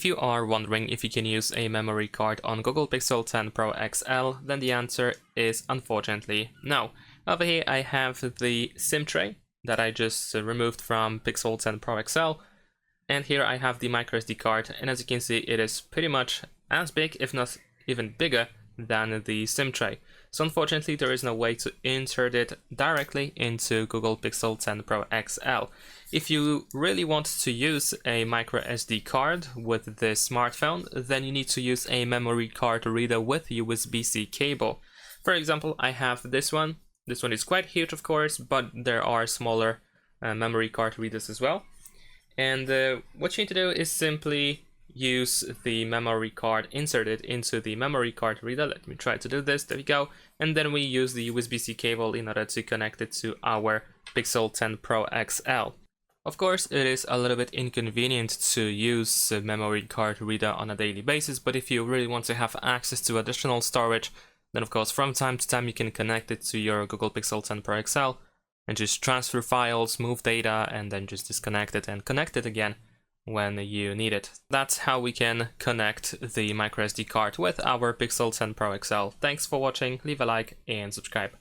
If you are wondering if you can use a memory card on Google Pixel 10 Pro XL, then the answer is unfortunately no. Over here I have the SIM tray that I just removed from Pixel 10 Pro XL, and here I have the microSD card, and as you can see it is pretty much as big, if not even bigger, than the SIM tray. So unfortunately there is no way to insert it directly into Google Pixel 10 Pro XL. If you really want to use a microSD card with this smartphone, then you need to use a memory card reader with USB-C cable. For example, I have this one. This one is quite huge, of course, but there are smaller memory card readers as well. And what you need to do is simply use the memory card, insert it into the memory card reader. Let me try to do this. There we go. And then we use the USB-C cable in order to connect it to our Pixel 10 Pro XL. Of course, it is a little bit inconvenient to use a memory card reader on a daily basis, but if you really want to have access to additional storage, then of course from time to time you can connect it to your Google Pixel 10 Pro XL and just transfer files, move data, and then just disconnect it and connect it again when you need it. That's how we can connect the microSD card with our Pixel 10 Pro XL. Thanks for watching, leave a like and subscribe.